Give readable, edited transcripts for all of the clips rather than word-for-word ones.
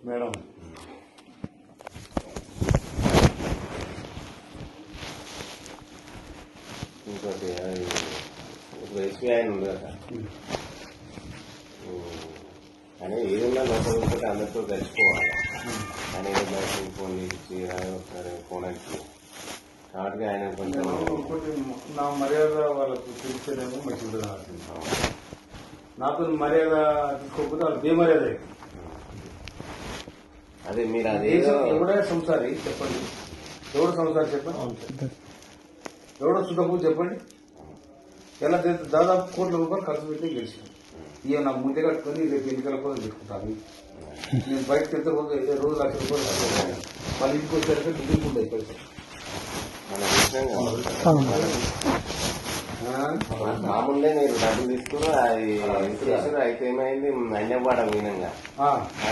Madam ఇంకోటి ఇప్పుడు SBI ఉంది కదా కానీ ఏదైనా లోపల ఉంటే అందరితో కలిసిపోవాలి ఆయన ఏదో బయట ఫోన్ ఇచ్చి ఒకసారి ఫోన్ వచ్చి కాబట్టి ఆయన కొంచెం నా మర్యాద వాళ్ళకు తెలిసేదేమో మంచిగా నాతో మర్యాద తీసుకోకపోతే వాళ్ళకి ఏ మర్యాద అదే మీరు అదే ఎవడే సంసారి చెప్పండి, ఎవడు సంసారి చెప్పండి, ఎవడో సుఖము చెప్పండి. ఎలా దాదాపు కోట్ల రూపాయలు ఖర్చు పెట్టి గెలిచాను. ఇక నాకు ముందే కట్టుకుని రేపు ఎన్నికల కోసం పెట్టుకుంటాను. నేను బయటకు ఎంత రోజు ₹1,00,000 మళ్ళీ ఇంటికి వచ్చారంటే దిగులు ఉంటాయి పైసలు. మామూలుగా మీరు డబ్బులు తీసుకుని అది చేసారు. అయితే ఏమైంది అన్యవాడ మీనంగా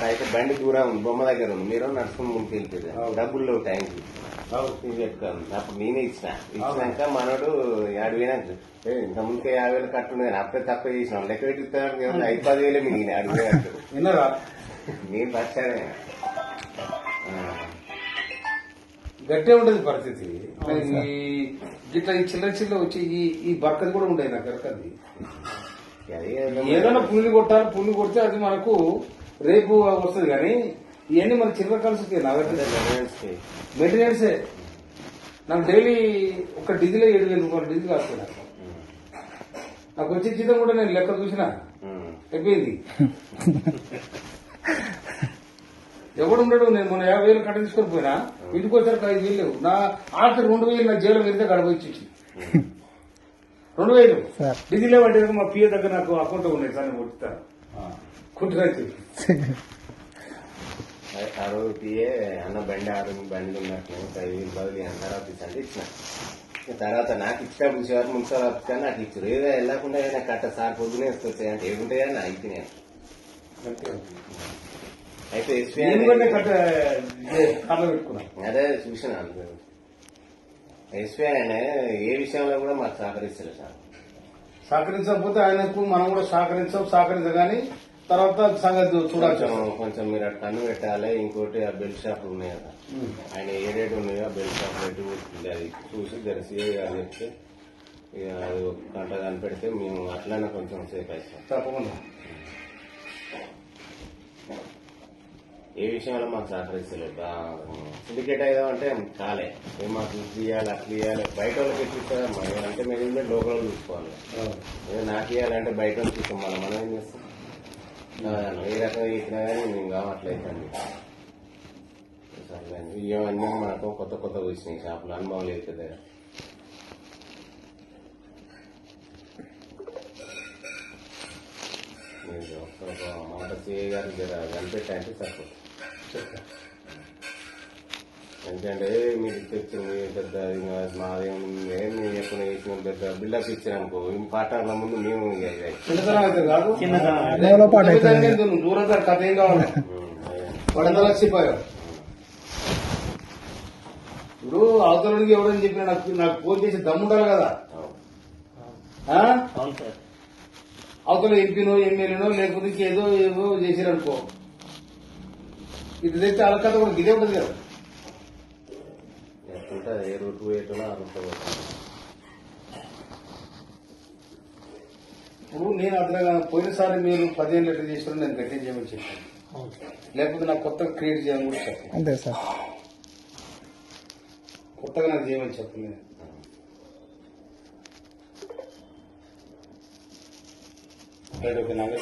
అయితే బండి దూరం బొమ్మ దగ్గర ఉంది, మీరు నడుచుకుని ముందుకు వెళ్తుంది. డబ్బులు లేవు టైంకి పెట్టుకోను. అప్పుడు నేనే ఇచ్చినాక మనోడు 50,000 ఇంత ముందుకే 50,000 కట్టుండే కానీ అప్పుడే తక్కువ చేసినాం. లెక్క పెట్టిస్తాను 5-10,000 మిగిలిన అడిగే విన్నారా నేను పచ్చానే గట్టే ఉండేది పరిస్థితి. ఇట్లా ఈ చిల్లర వచ్చి ఈ బక్కది కూడా ఉండేది నాకు ఎరకది. ఏదైనా పుల్లి కొట్టాలి, పుల్లి కొడితే అది మనకు రేపు వస్తుంది. కానీ ఇవన్నీ మన చిల్లర కలిసి మెయింటెనెన్సే. నాకు డైలీ ఒక డీజిల్ ₹7,000 డీజిల్ వస్తుంది. నాకు వచ్చే జీతం కూడా నేను లెక్క చూసినా అయిపోయింది. ఎవడు ఉండడు. నేను మొన్న 50,000 కట్ట తీసుకొని పోయినా, ఇంటికి వచ్చారు 5,000 లేవు. నా ఆఖరి 2,000 నా జైలు వెళ్తే గడపచ్చి 2,000 డీజిల్ లేవంటే మా పిఏ దగ్గర నాకు అకౌంట్ ఉన్నాయి సార్, నేను కొట్టుతాను కుట్టుకొచ్చి. ఆ రోజు పిఏ అన్న బండి బండి ఉన్నట్టు 5,000 బదులు తర్వాత అంటే ఇచ్చిన. తర్వాత నాకు ఇచ్చినప్పుడు చివరి మున్సిపల్ ఆఫీస్ కానీ నాకు ఇచ్చారు. ఏదో వెళ్ళకుండా కట్ట సార్ పొద్దునే వస్తాయి అంటే ఏముంటాయని నా అయిపోయినాయి. అయితే అదే చూసిన ఎస్బీఐ ఆయన ఏ విషయంలో కూడా మాకు సహకరిస్తారు సార్. సహకరించకపోతే ఆయనకు మనం కూడా సహకరించగాని తర్వాత సంగతి చూడాలి. కొంచెం మీరు అటు కన్ను పెట్టాలి. ఇంకోటి ఆ బెల్ట్ షాపులు ఉన్నాయి కదా, ఆయన ఏ రేటు ఉన్నాయో ఆ బెల్ట్ షాప్ రేటు అది చూసి జరసి అని చెప్తే ఇక అది ఒక గంట కనిపెడితే మేము అట్లనే కొంచెం సేపు అయిస్తాం. తప్పకుండా ఏ విషయంలో మాకు సహకరిస్తలేదు. సిండికేట్ అయ్యామంటే కాలే మాకు ఇవ్వాలి అట్లా ఇవ్వాలి. బయట వాళ్ళకి ఎట్లా అంటే మేనేజ్మెంట్ లోకల్ చూసుకోవాలి. నాకు ఇవ్వాలంటే బయట వాళ్ళకి ఇస్తాం. మనం ఏం చేస్తాం? ఏ రకంగా ఇచ్చినా కానీ మేము కావట్లేదండి. ఇవన్నీ మనకు కొత్త వచ్చినాయి షాపులు, అనుభవం లేదు కదా. ఒక మాట సిఐ గారు కనిపెట్టాయంటే సరిపోతుంది. ఎందుకంటే మీరు తెచ్చిన పెద్ద మాదేం ఎప్పుడు వేసిన పెద్ద బిల్డప్ ఇచ్చారనుకో పాటల ముందు మేము దూరం కథ ఏం కావాలి లక్షిపోయారు. ఇప్పుడు అవతలకి ఎవరని చెప్పినా నాకు ఫోన్ చేసి దమ్ముండాలి కదా. అవతల ఎంపీనో ఎమ్మెల్యేనో లేకపోతే ఏదో చేసిరనుకో, ఇది తెస్తే వాళ్ళ కథ కూడా ఇదే ఉంటుంది కదా. ఏ రూట్ పోయేటో ఇప్పుడు నేను అట్లా పోయినసారి మీరు 15 లీటర్లు చేసిన నేను గట్టిగా చేయమని చెప్పాను. లేకపోతే నాకు కొత్తగా క్రియేట్ చేయమని కూడా చెప్పాను. అంతే సార్, కొత్తగా నాకు చేయమని చెప్పలేదు. ఓకే నాకు